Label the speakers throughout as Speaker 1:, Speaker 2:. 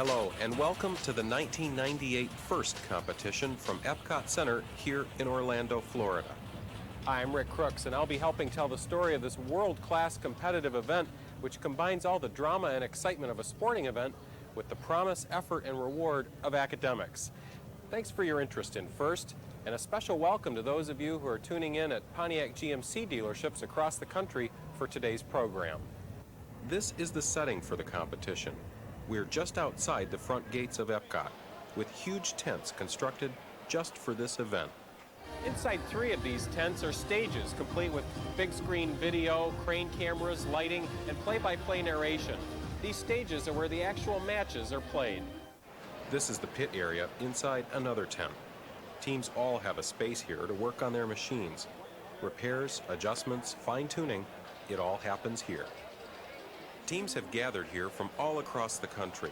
Speaker 1: Hello and welcome to the 1998 FIRST competition from Epcot Center here in Orlando, Florida. I'm Rick Crooks and I'll be helping tell the story of this world-class competitive event which combines all the drama and excitement of a sporting event with the promise, effort, and reward of academics. Thanks for your interest in FIRST, and a special welcome to those of you who are tuning in at Pontiac GMC dealerships across the country for today's program. This is the setting for the competition. We're just outside the front gates of Epcot, with huge tents constructed just for this event. Inside 3 of these tents are stages complete with big screen video, crane cameras, lighting, and play-by-play narration. These stages are where the actual matches are played. This is the pit area inside another tent. Teams all have a space here to work on their machines. Repairs, adjustments, fine-tuning, it all happens here. Teams have gathered here from all across the country.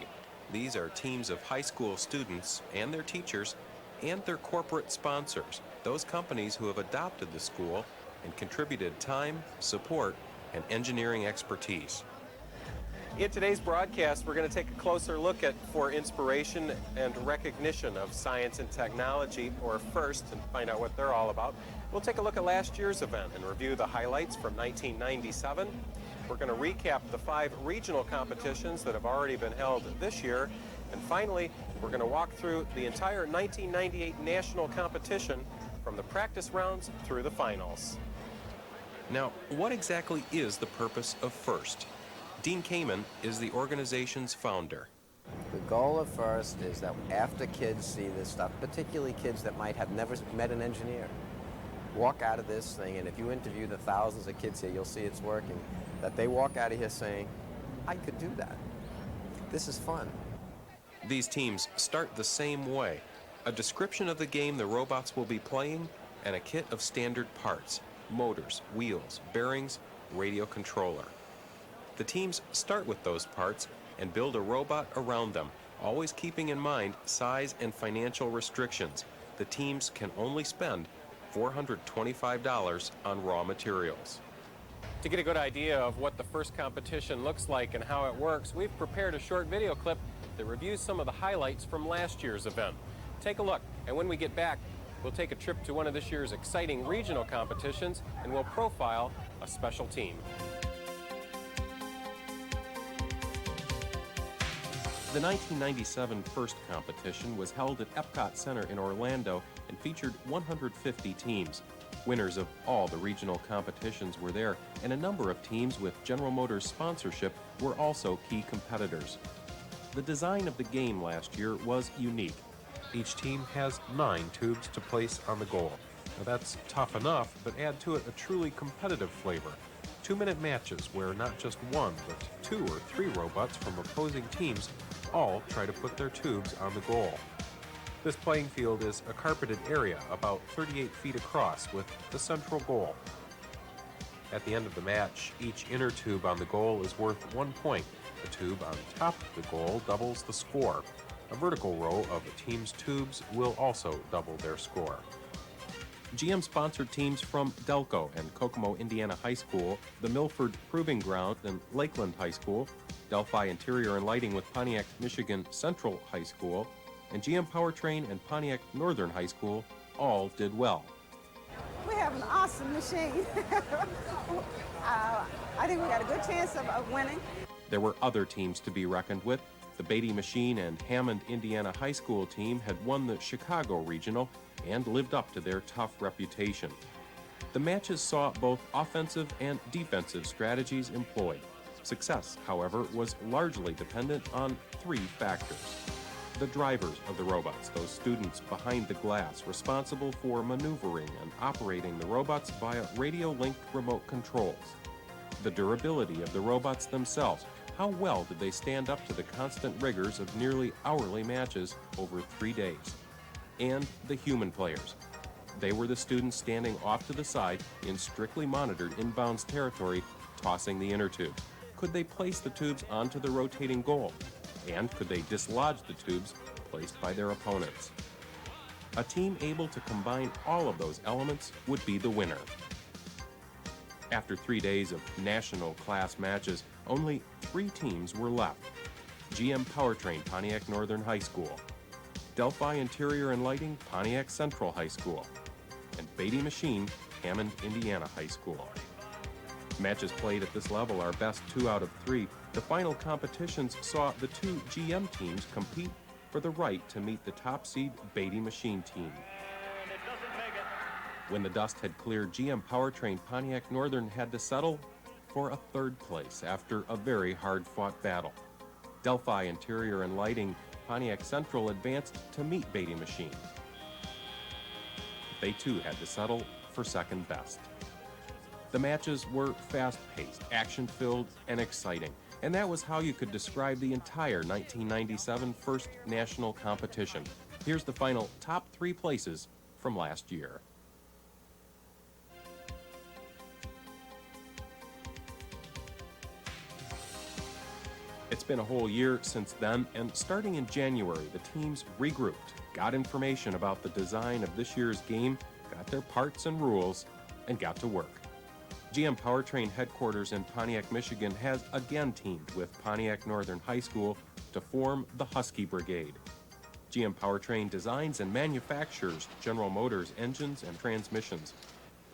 Speaker 1: These are teams of high school students and their teachers and their corporate sponsors, those companies who have adopted the school and contributed time, support, and engineering expertise. In today's broadcast, we're going to take a closer look for inspiration and recognition of science and technology, or FIRST, and find out what they're all about. We'll take a look at last year's event and review the highlights from 1997. We're going to recap the 5 regional competitions that have already been held this year. And finally, we're going to walk through the entire 1998 national competition from the practice rounds through the finals. Now, what exactly is the purpose of FIRST? Dean Kamen is the organization's founder.
Speaker 2: The goal of FIRST is that after kids see this stuff, particularly kids that might have never met an engineer, walk out of this thing, and if you interview the thousands of kids here, you'll see it's working, that they walk out of here saying, I could do that. This is fun.
Speaker 1: These teams start the same way. A description of the game the robots will be playing and a kit of standard parts, motors, wheels, bearings, radio controller. The teams start with those parts and build a robot around them, always keeping in mind size and financial restrictions. The teams can only spend $425 on raw materials. To get a good idea of what the FIRST competition looks like and how it works, we've prepared a short video clip that reviews some of the highlights from last year's event. Take a look, and when we get back, we'll take a trip to one of this year's exciting regional competitions, and we'll profile a special team. The 1997 FIRST competition was held at Epcot Center in Orlando and featured 150 teams. Winners of all the regional competitions were there, and a number of teams with General Motors sponsorship were also key competitors. The design of the game last year was unique. Each team has 9 tubes to place on the goal. Now that's tough enough, but add to it a truly competitive flavor. 2-minute matches where not just 1, but 2 or 3 robots from opposing teams all try to put their tubes on the goal. This playing field is a carpeted area about 38 feet across with the central goal. At the end of the match, each inner tube on the goal is worth 1 point. The tube on top of the goal doubles the score. A vertical row of a team's tubes will also double their score. GM-sponsored teams from Delco and Kokomo, Indiana High School, the Milford Proving Ground and Lakeland High School, Delphi Interior and Lighting with Pontiac, Michigan Central High School, and GM Powertrain and Pontiac Northern High School all did well.
Speaker 3: We have an awesome machine. I think we got a good chance of winning.
Speaker 1: There were other teams to be reckoned with. The Beatty Machine and Hammond, Indiana High School team had won the Chicago Regional and lived up to their tough reputation. The matches saw both offensive and defensive strategies employed. Success, however, was largely dependent on 3 factors. The drivers of the robots, those students behind the glass responsible for maneuvering and operating the robots via radio-linked remote controls. The durability of the robots themselves. How well did they stand up to the constant rigors of nearly hourly matches over 3 days? And the human players. They were the students standing off to the side in strictly monitored inbounds territory, tossing the inner tube. Could they place the tubes onto the rotating goal? And could they dislodge the tubes placed by their opponents? A team able to combine all of those elements would be the winner. After 3 days of national class matches, only 3 teams were left. GM Powertrain, Pontiac Northern High School, Delphi Interior and Lighting, Pontiac Central High School, and Beatty Machine, Hammond, Indiana High School. Matches played at this level are best 2 out of 3. The final competitions saw the 2 GM teams compete for the right to meet the top seed Beatty Machine team. When the dust had cleared, GM Powertrain Pontiac Northern had to settle for a 3rd place after a very hard-fought battle. Delphi Interior and Lighting Pontiac Central advanced to meet Beatty Machine. They too had to settle for 2nd best. The matches were fast-paced, action-filled, and exciting, and that was how you could describe the entire 1997 First National Competition. Here's the final top 3 places from last year. It's been a whole year since then, and starting in January, the teams regrouped, got information about the design of this year's game, got their parts and rules, and got to work. GM Powertrain headquarters in Pontiac, Michigan has again teamed with Pontiac Northern High School to form the Husky Brigade. GM Powertrain designs and manufactures General Motors engines and transmissions.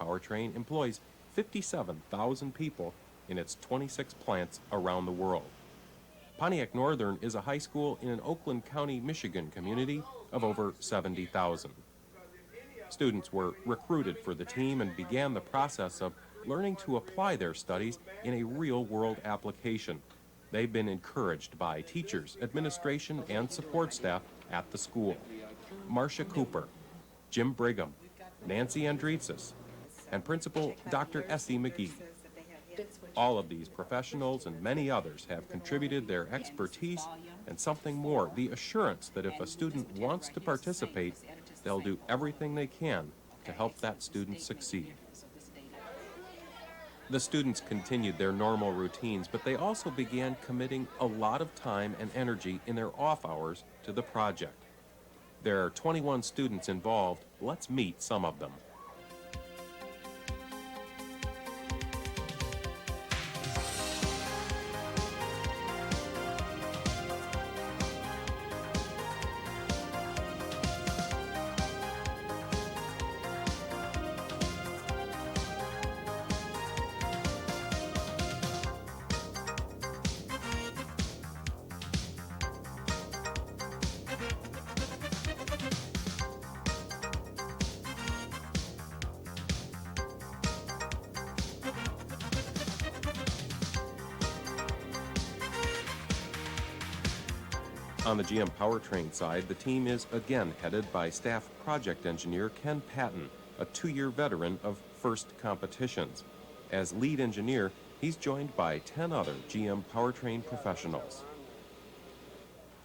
Speaker 1: Powertrain employs 57,000 people in its 26 plants around the world. Pontiac Northern is a high school in an Oakland County, Michigan community of over 70,000. Students were recruited for the team and began the process of learning to apply their studies in a real-world application. They've been encouraged by teachers, administration, and support staff at the school. Marcia Cooper, Jim Brigham, Nancy Andreitsis, and Principal Dr. Essie McGee. All of these professionals and many others have contributed their expertise and something more, the assurance that if a student wants to participate, they'll do everything they can to help that student succeed. The students continued their normal routines, but they also began committing a lot of time and energy in their off hours to the project. There are 21 students involved. Let's meet some of them. On the GM Powertrain side, the team is again headed by staff project engineer Ken Patton, a 2-year veteran of FIRST competitions. As lead engineer, he's joined by 10 other GM Powertrain professionals.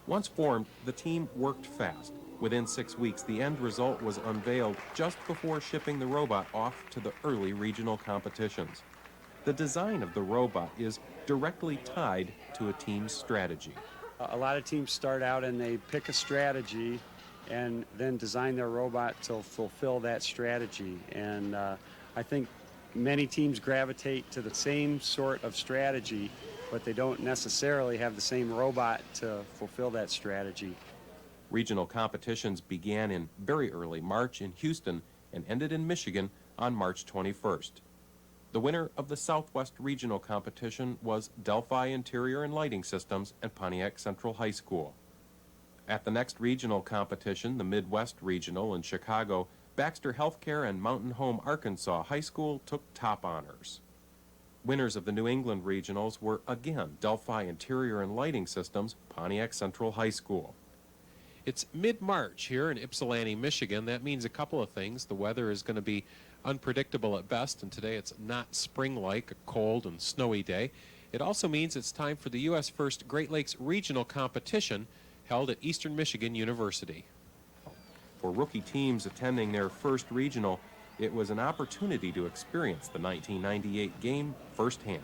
Speaker 1: Once formed, the team worked fast. Within 6 weeks, the end result was unveiled just before shipping the robot off to the early regional competitions. The design of the robot is directly tied to a team's strategy.
Speaker 4: A lot of teams start out and they pick a strategy and then design their robot to fulfill that strategy. And I think many teams gravitate to the same sort of strategy, but they don't necessarily have the same robot to fulfill that strategy.
Speaker 1: Regional competitions began in very early March in Houston and ended in Michigan on March 21st. The winner of the Southwest Regional Competition was Delphi Interior and Lighting Systems and Pontiac Central High School. At the next regional competition, the Midwest Regional in Chicago, Baxter Healthcare and Mountain Home Arkansas High School took top honors. Winners of the New England Regionals were again Delphi Interior and Lighting Systems, Pontiac Central High School. It's mid-March here in Ypsilanti, Michigan. That means a couple of things. The weather is going to be unpredictable at best, and today it's not spring-like, a cold and snowy day. It also means it's time for the U.S. First Great Lakes Regional Competition held at Eastern Michigan University. For rookie teams attending their first regional, it was an opportunity to experience the 1998 game firsthand.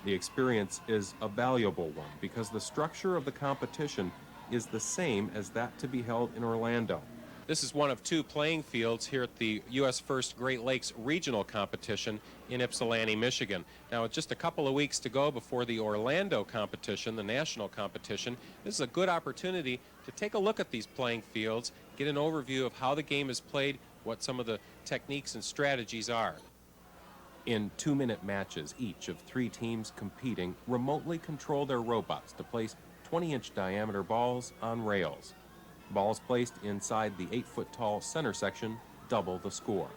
Speaker 1: The experience is a valuable one because the structure of the competition is the same as that to be held in Orlando. This is one of two playing fields here at the U.S. First Great Lakes Regional Competition in Ypsilanti, Michigan. Now, with just a couple of weeks to go before the Orlando competition, the national competition, this is a good opportunity to take a look at these playing fields, get an overview of how the game is played, what some of the techniques and strategies are. In 2-minute matches, each of 3 teams competing remotely control their robots to place 20-inch diameter balls on rails. Balls placed inside the 8-foot-tall center section double the score.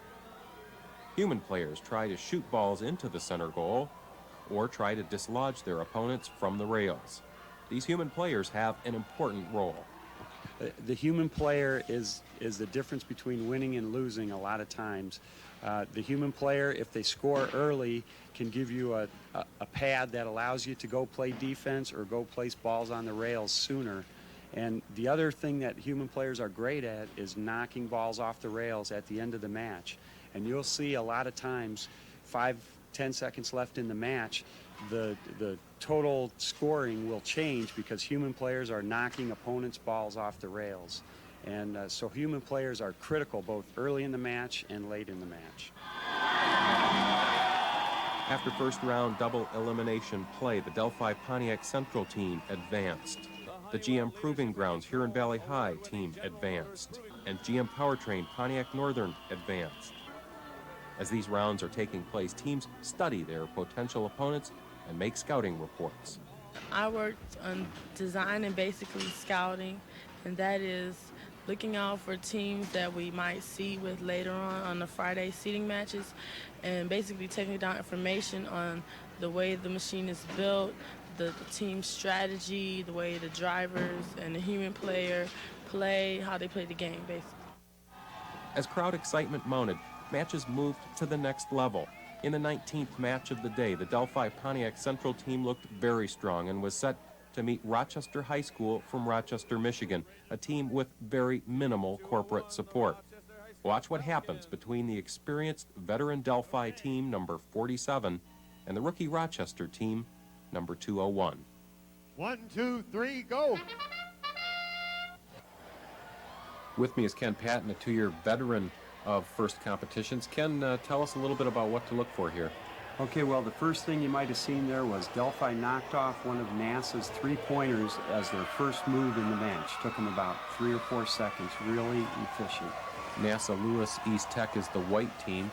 Speaker 1: Human players try to shoot balls into the center goal or try to dislodge their opponents from the rails. These human players have an important role.
Speaker 4: The human player is the difference between winning and losing a lot of times. The human player, if they score early, can give you a pad that allows you to go play defense or go place balls on the rails sooner. And the other thing that human players are great at is knocking balls off the rails at the end of the match. And you'll see a lot of times, 5-10 seconds left in the match, the total scoring will change because human players are knocking opponents' balls off the rails. And so human players are critical both early in the match and late in the match.
Speaker 1: After first round double elimination play, the Delphi Pontiac Central team advanced. The GM Proving Grounds Huron Valley High team advanced. And GM Powertrain Pontiac Northern advanced. As these rounds are taking place, teams study their potential opponents and make scouting reports.
Speaker 5: I worked on design and basically scouting, and that is looking out for teams that we might see with later on the Friday seeding matches, and basically taking down information on the way the machine is built, the team strategy, the way the drivers and the human player play, how they play the game, basically.
Speaker 1: As crowd excitement mounted, matches moved to the next level. In the 19th match of the day, the Delphi Pontiac Central team looked very strong and was set to meet Rochester High School from Rochester, Michigan, a team with very minimal corporate support. Watch what happens between the experienced veteran Delphi team number 47 and the rookie Rochester team number 201.
Speaker 6: 1, 2, 3, go!
Speaker 1: With me is Ken Patton, a 2-year veteran of first competitions. Ken, tell us a little bit about what to look for here.
Speaker 4: Okay, well, the first thing you might have seen there was Delphi knocked off one of NASA's 3-pointers as their first move in the match. Took them about 3 or 4 seconds, really efficient.
Speaker 1: NASA Lewis East Tech is the white team.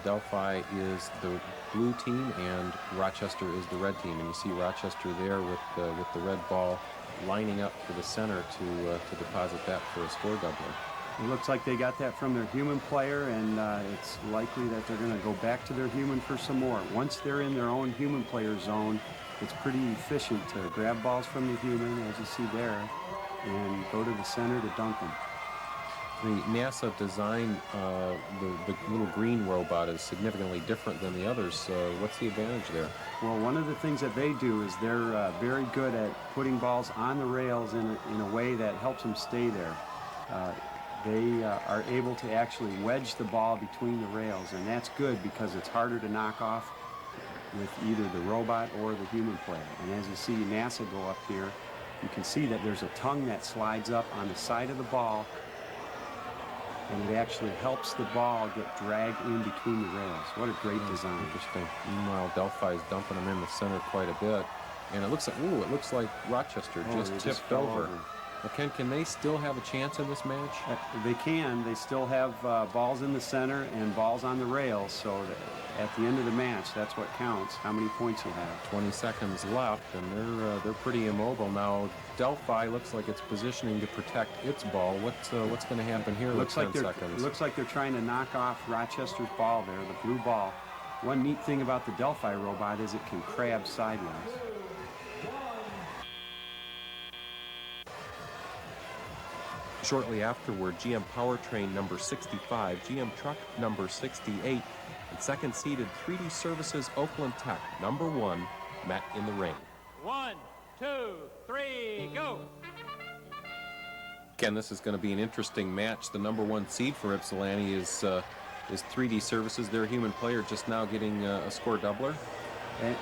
Speaker 1: Delphi is the blue team, and Rochester is the red team. And you see Rochester there with the red ball lining up for the center to deposit that for a score doubler.
Speaker 4: It looks like they got that from their human player, and it's likely that they're going to go back to their human for some more. Once they're in their own human player zone, it's pretty efficient to grab balls from the human, as you see there, and go to the center to dunk them.
Speaker 1: The NASA design, the little green robot is significantly different than the others. What's the advantage there?
Speaker 4: Well, one of the things that they do is they're very good at putting balls on the rails in a way that helps them stay there. They are able to actually wedge the ball between the rails, and that's good because it's harder to knock off with either the robot or the human player. And as you see NASA go up here, you can see that there's a tongue that slides up on the side of the ball, and it actually helps the ball get dragged in between the rails. What a great design.
Speaker 1: Interesting. Meanwhile, Delphi's dumping them in the center quite a bit. And it looks like Rochester just tipped over. Well, Ken, can they still have a chance in this match?
Speaker 4: They can. They still have balls in the center and balls on the rails, so at the end of the match, that's what counts, how many points you have.
Speaker 1: 20 seconds left, and they're pretty immobile now. Delphi looks like it's positioning to protect its ball. What's going to happen here with 10 seconds?
Speaker 4: It looks like they're trying to knock off Rochester's ball there, the blue ball. One neat thing about the Delphi robot is it can crab sideways.
Speaker 1: Shortly afterward, GM Powertrain number 65, GM Truck number 68, and second-seeded 3D Services Oakland Tech number 1 met in the ring.
Speaker 7: 1, 2, 3, go!
Speaker 1: Ken, this is going to be an interesting match. The number 1 seed for Ypsilanti is 3D Services. Their human player just now getting a score doubler.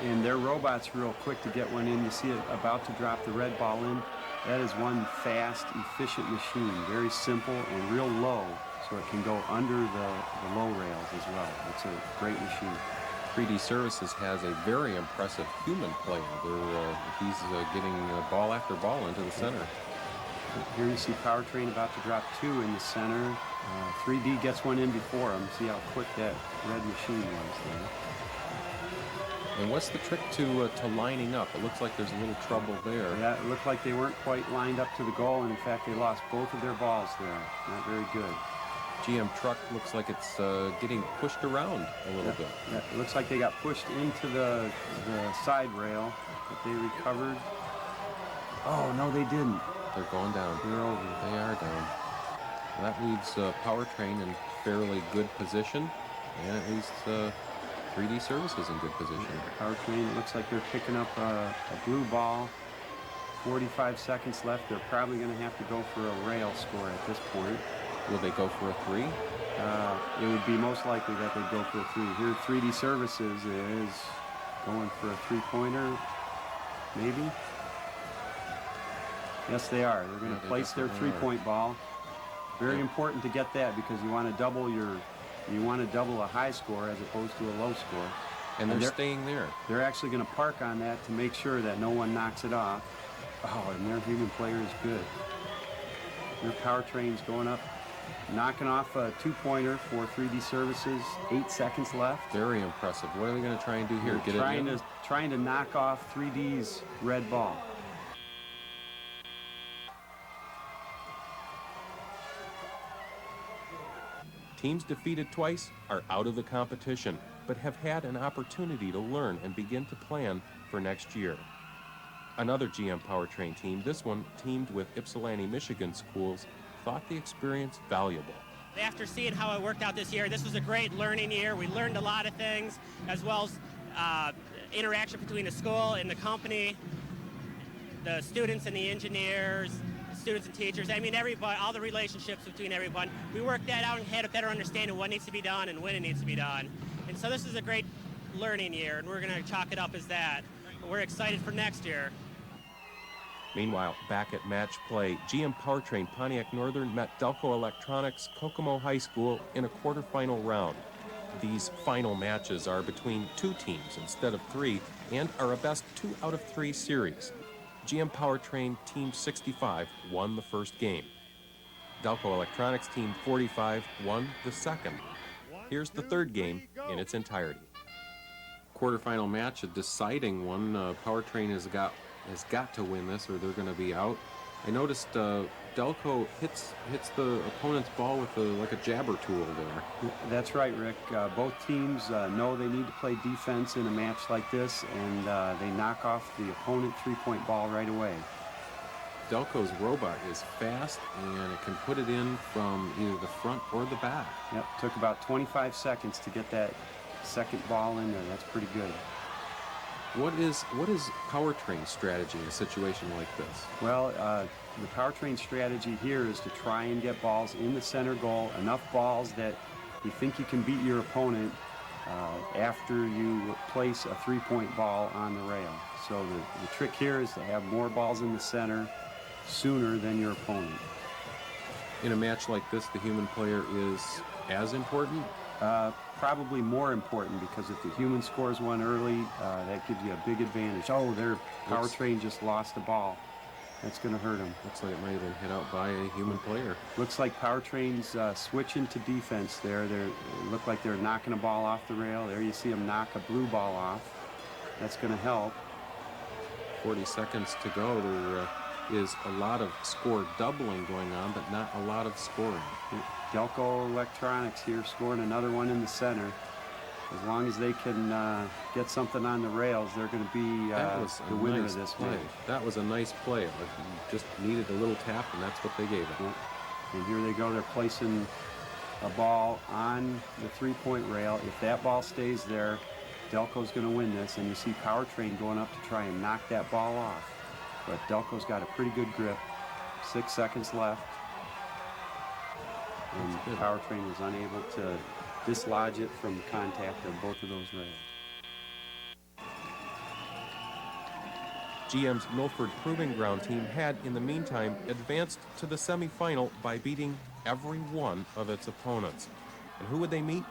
Speaker 4: And their robot's real quick to get one in. You see it about to drop the red ball in. That is one fast, efficient machine, very simple and real low, so it can go under the low rails as well. It's a great machine.
Speaker 1: 3D Services has a very impressive human player. He's getting ball after ball into the center.
Speaker 4: Here you see Powertrain about to drop 2 in the center. 3D gets one in before him. See how quick that red machine was there.
Speaker 1: And what's the trick to lining up? It looks like there's a little trouble there.
Speaker 4: Yeah, it looked like they weren't quite lined up to the goal, and in fact they lost both of their balls there. Not very good.
Speaker 1: GM truck looks like it's getting pushed around a little bit.
Speaker 4: Yeah, it looks like they got pushed into the side rail, but they recovered. Oh, no, they didn't.
Speaker 1: They're going down.
Speaker 4: They're over.
Speaker 1: They are down. That leaves Powertrain in fairly good position, and it leaves 3D Services in good position.
Speaker 4: Powertrain, it looks like they're picking up a blue ball. 45 seconds left. They're probably going to have to go for a rail score at this point.
Speaker 1: Will they go for a 3?
Speaker 4: It would be most likely that they'd go for a 3. Here, 3D Services is going for a 3-pointer, maybe. Yes, they are. They're going to place their 3-point ball. Very important to get that because you want to double a high score as opposed to a low score.
Speaker 1: And they're staying there.
Speaker 4: They're actually going to park on that to make sure that no one knocks it off. Oh, and their human player is good. Their Powertrain's going up, knocking off a 2-pointer for 3D Services. 8 seconds left.
Speaker 1: Very impressive. What are they going to try and do here?
Speaker 4: Trying to knock off 3D's red ball.
Speaker 1: Teams defeated twice are out of the competition, but have had an opportunity to learn and begin to plan for next year. Another GM Powertrain team, this one teamed with Ypsilanti, Michigan schools, thought the experience valuable.
Speaker 8: After seeing how it worked out this year, this was a great learning year. We learned a lot of things, as well as interaction between the school and the company, the students and the engineers, students and teachers. I mean, everybody, all the relationships between everyone. We worked that out and had a better understanding of what needs to be done and when it needs to be done. And so this is a great learning year, and we're going to chalk it up as that. But we're excited for next year.
Speaker 1: Meanwhile, back at match play, GM Powertrain Pontiac Northern met Delco Electronics Kokomo High School in a quarterfinal round. These final matches are between 2 teams instead of 3 and are a best 2 out of 3 series. GM Powertrain Team 65 won the first game. Delco Electronics Team 45 won the second. Here's the third game in its entirety. Quarterfinal match, a deciding one. Powertrain has got to win this or they're going to be out. I noticed Delco hits the opponent's ball with like a jabber tool there.
Speaker 4: That's right, Rick. Both teams know they need to play defense in a match like this, and they knock off the opponent 3-point ball right away.
Speaker 1: Delco's robot is fast, and it can put it in from either the front or the back.
Speaker 4: Yep, took about 25 seconds to get that second ball in there. That's pretty good.
Speaker 1: What is Powertrain's strategy in a situation like this?
Speaker 4: Well, the Powertrain strategy here is to try and get balls in the center goal, enough balls that you think you can beat your opponent after you place a 3-point ball on the rail. So the trick here is to have more balls in the center sooner than your opponent.
Speaker 1: In a match like this, the human player is as important?
Speaker 4: Probably more important, because if the human scores one early, that gives you a big advantage. Oh, their Powertrain just lost a ball. That's going to hurt them.
Speaker 1: Looks like it might have been hit out by a human player.
Speaker 4: Looks like Powertrain's switching to defense there. It look like they're knocking a ball off the rail. There you see them knock a blue ball off. That's going to help.
Speaker 1: 40 seconds to go. There is a lot of score doubling going on, but not a lot of scoring.
Speaker 4: Delco Electronics here scoring another one in the center. As long as they can get something on the rails, they're going to be the winner of this match.
Speaker 1: That was a nice play. You just needed a little tap, and that's what they gave it.
Speaker 4: Yeah. And here they go. They're placing a ball on the 3-point rail. If that ball stays there, Delco's going to win this. And you see Powertrain going up to try and knock that ball off. But Delco's got a pretty good grip. 6 seconds left. And Powertrain was unable to dislodge it from contact of both of those rails.
Speaker 1: GM's Milford Proving Ground team had, in the meantime, advanced to the semifinal by beating every one of its opponents. And who would they meet?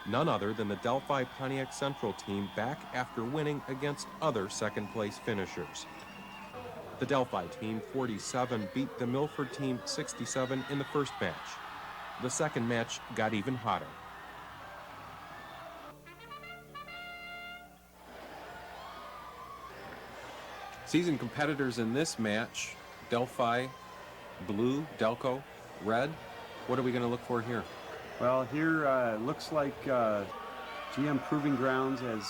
Speaker 1: None other than the Delphi Pontiac Central team, back after winning against other second-place finishers. The Delphi team, 47, beat the Milford team, 67, in the first match. The second match got even hotter. Seasoned competitors in this match: Delphi, blue, Delco, red. What are we going to look for here?
Speaker 4: Well, here looks like GM Proving Grounds is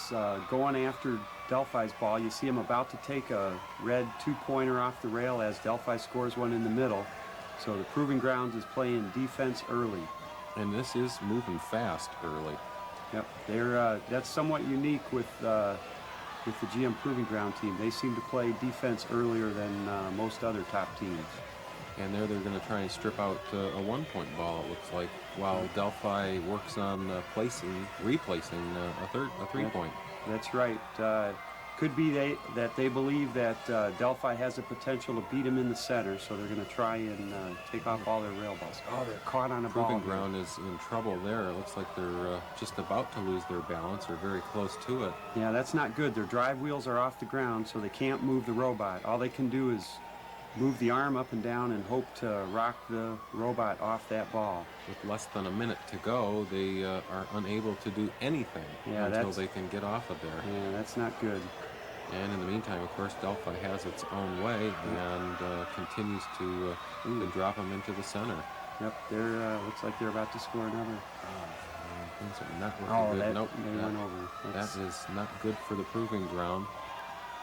Speaker 4: going after Delphi's ball. You see him about to take a red two-pointer off the rail as Delphi scores one in the middle. So the Proving Grounds is playing defense early.
Speaker 1: And this is moving fast early.
Speaker 4: Yep, that's somewhat unique with the GM Proving Ground team. They seem to play defense earlier than most other top teams.
Speaker 1: And there they're going to try and strip out a one-point ball, it looks like, while Delphi works on replacing a three-point.
Speaker 4: That's right. Could be that they believe that Delphi has the potential to beat them in the center, so they're going to try and take off all their rail balls. Oh, they're caught on a ball.
Speaker 1: Proving Ground is in trouble there. It looks like they're just about to lose their balance, or very close to it.
Speaker 4: Yeah, that's not good. Their drive wheels are off the ground, so they can't move the robot. All they can do is move the arm up and down and hope to rock the robot off that ball.
Speaker 1: With less than a minute to go, they are unable to do anything until they can get off of there.
Speaker 4: Yeah, that's not good.
Speaker 1: And in the meantime, of course, Delphi has its own way and continues to drop them into the center.
Speaker 4: Yep, they're looks like they're about to score another.
Speaker 1: Things are not working good. Nope,
Speaker 4: they went over.
Speaker 1: That is not good for the Proving Ground.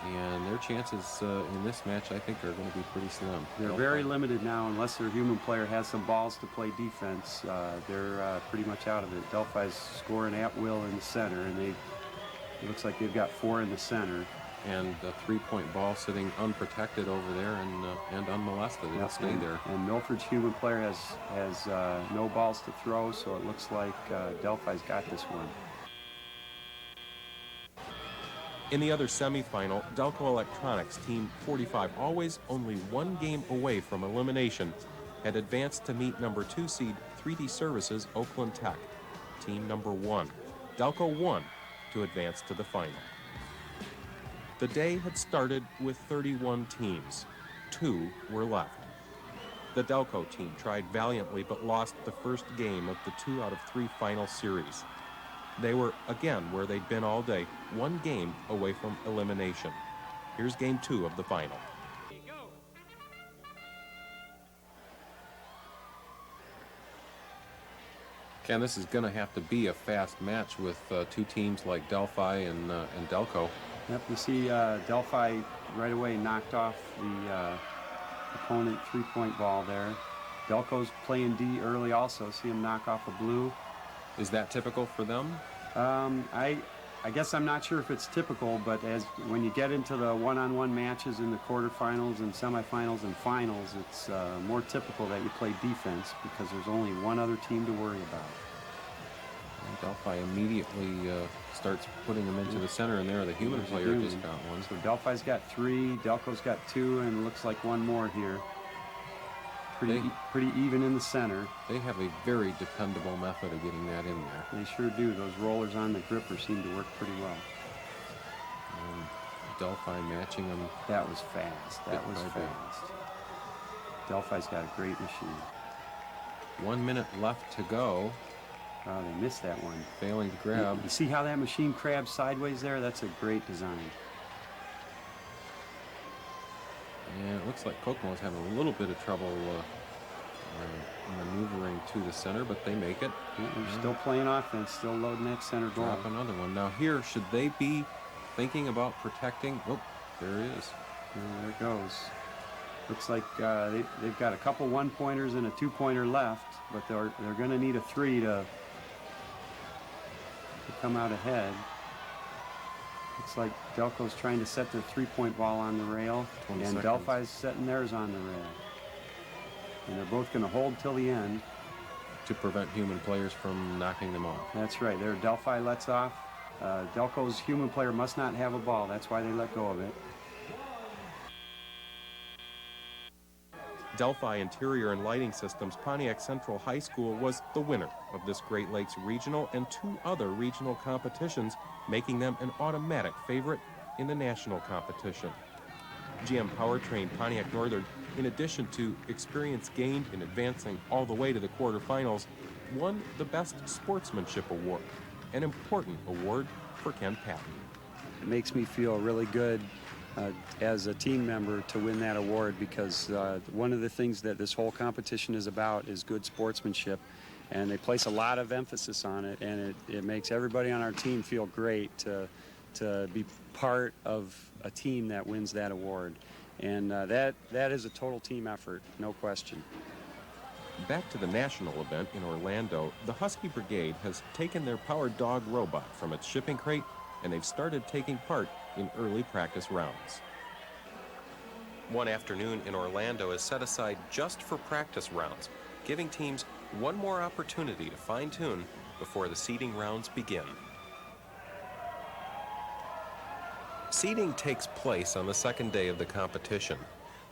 Speaker 1: And their chances in this match, I think, are going to be pretty slim.
Speaker 4: They're very limited now, unless their human player has some balls to play defense. They're pretty much out of it. Delphi's scoring at will in the center, and it looks like they've got 4 in the center.
Speaker 1: And a three-point ball sitting unprotected over there and unmolested. It'll stay there.
Speaker 4: And Milford's human player has no balls to throw, so it looks like Delphi's got this one.
Speaker 1: In the other semifinal, Delco Electronics, team 45, always only one game away from elimination, had advanced to meet number 2 seed 3D Services Oakland Tech, team number 1. Delco won to advance to the final. The day had started with 31 teams. 2 were left. The Delco team tried valiantly but lost the first game of the 2 out of 3 final series. They were again where they'd been all day, one game away from elimination. Here's game 2 of the final. Ken, this is going to have to be a fast match with 2 teams like Delphi and Delco.
Speaker 4: Yep, you see Delphi right away knocked off the opponent three-point ball there. Delco's playing D early also. See him knock off a blue.
Speaker 1: Is that typical for them?
Speaker 4: I guess I'm not sure if it's typical, but when you get into the one-on-one matches in the quarterfinals and semifinals and finals, it's more typical that you play defense because there's only one other team to worry about.
Speaker 1: And Delphi immediately starts putting them into the center, and there the human player just got one.
Speaker 4: So Delphi's got 3, Delco's got 2, and it looks like one more here. Pretty even in the center.
Speaker 1: They have a very dependable method of getting that in there.
Speaker 4: They sure do. Those rollers on the gripper seem to work pretty well.
Speaker 1: And Delphi matching them.
Speaker 4: That was fast. That was fast. Delphi's got a great machine.
Speaker 1: 1 minute left to go.
Speaker 4: Oh, they missed that one.
Speaker 1: Failing to grab.
Speaker 4: You see how that machine crabs sideways there? That's a great design.
Speaker 1: And it looks like Kokomo's having a little bit of trouble maneuvering to the center, but they make it.
Speaker 4: Yeah, they're still playing offense, still loading that center goal.
Speaker 1: Drop another one. Now here, should they be thinking about protecting? Oh, there it is.
Speaker 4: And there it goes. Looks like they've got a couple one-pointers and a two-pointer left, but they're going to need a 3 to come out ahead. Looks like Delco's trying to set their three-point ball on the rail, and Delphi's setting theirs on the rail. And they're both going to hold till the end.
Speaker 1: To prevent human players from knocking them off.
Speaker 4: That's right. There, Delphi lets off. Delco's human player must not have a ball. That's why they let go of it.
Speaker 1: Delphi Interior and Lighting Systems Pontiac Central High School was the winner of this Great Lakes Regional and 2 other regional competitions, making them an automatic favorite in the national competition. GM Powertrain Pontiac Northern, in addition to experience gained in advancing all the way to the quarterfinals, won the Best Sportsmanship Award, an important award for Ken Patton.
Speaker 4: It makes me feel really good as a team member to win that award, because one of the things that this whole competition is about is good sportsmanship, and they place a lot of emphasis on it, and it makes everybody on our team feel great to be part of a team that wins that award. And that is a total team effort, no question.
Speaker 1: Back to the national event in Orlando, the Husky Brigade has taken their Power Dog robot from its shipping crate, and they've started taking part in early practice rounds. One afternoon in Orlando is set aside just for practice rounds, giving teams one more opportunity to fine-tune before the seeding rounds begin. Seeding takes place on the second day of the competition.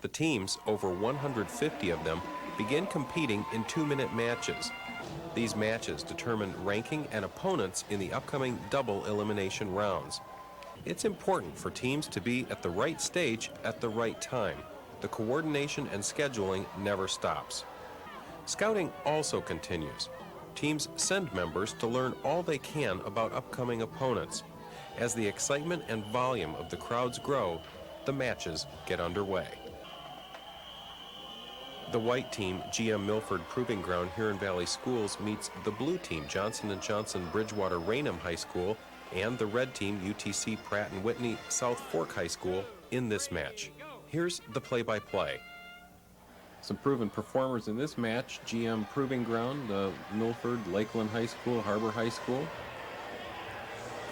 Speaker 1: The teams, over 150 of them, begin competing in 2-minute matches. These matches determine ranking and opponents in the upcoming double elimination rounds. It's important for teams to be at the right stage at the right time. The coordination and scheduling never stops. Scouting also continues. Teams send members to learn all they can about upcoming opponents. As the excitement and volume of the crowds grow, the matches get underway. The white team, GM Milford Proving Ground Huron Valley Schools, meets the blue team, Johnson & Johnson Bridgewater Raynham High School, and the red team, UTC Pratt & Whitney South Fork High School, in this match. Here's the play-by-play. Some proven performers in this match: GM Proving Ground, Milford, Lakeland High School, Harbor High School.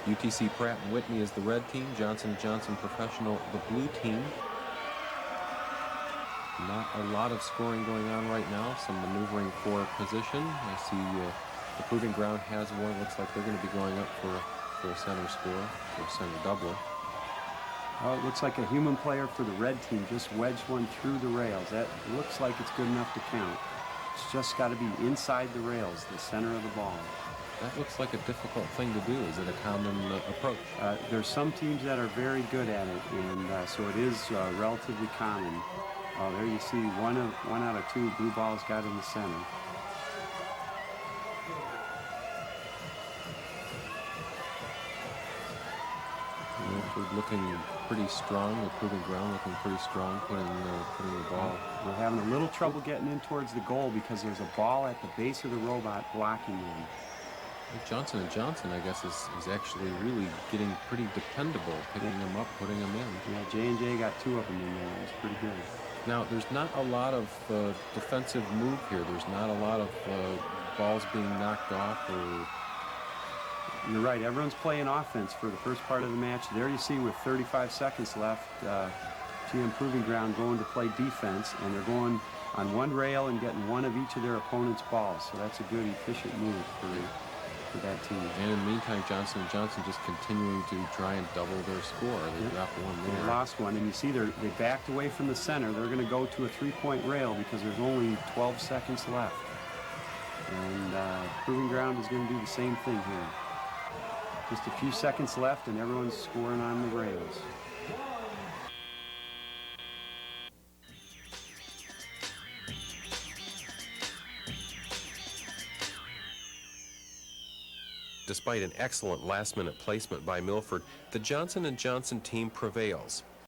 Speaker 1: UTC Pratt & Whitney is the red team, Johnson & Johnson Professional, the blue team. Not a lot of scoring going on right now, some maneuvering for position. I see the Proving Ground has one. Looks like they're going to be going up for a center score, for a center doubler.
Speaker 4: Oh, it looks like a human player for the red team just wedged one through the rails. That looks like it's good enough to count. It's just got to be inside the rails, the center of the ball.
Speaker 1: That looks like a difficult thing to do. Is it a common approach?
Speaker 4: There's some teams that are very good at it, and so it is relatively common. There you see one out of 2 blue balls got in the center.
Speaker 1: Milford looking pretty strong. The Proving Ground looking pretty strong, putting the ball.
Speaker 4: We're having a little trouble getting in towards the goal because there's a ball at the base of the robot blocking them.
Speaker 1: Johnson & Johnson, I guess, is actually really getting pretty dependable, picking them up, putting them in.
Speaker 4: Yeah, J&J got 2 of them in there. It was pretty good.
Speaker 1: Now, there's not a lot of defensive move here. There's not a lot of balls being knocked off.
Speaker 4: You're right. Everyone's playing offense for the first part of the match. There you see, with 35 seconds left, GM Proving Ground going to play defense, and they're going on one rail and getting one of each of their opponent's balls. So that's a good, efficient move for that team.
Speaker 1: And in the meantime, Johnson & Johnson just continuing to try and double their score. They dropped one there.
Speaker 4: They lost one, and you see they backed away from the center. They're going to go to a 3-point rail because there's only 12 seconds left. And Proving Ground is going to do the same thing here. Just a few seconds left, and everyone's scoring on the rails.
Speaker 1: Despite an excellent last-minute placement by Milford, the Johnson & Johnson team prevails.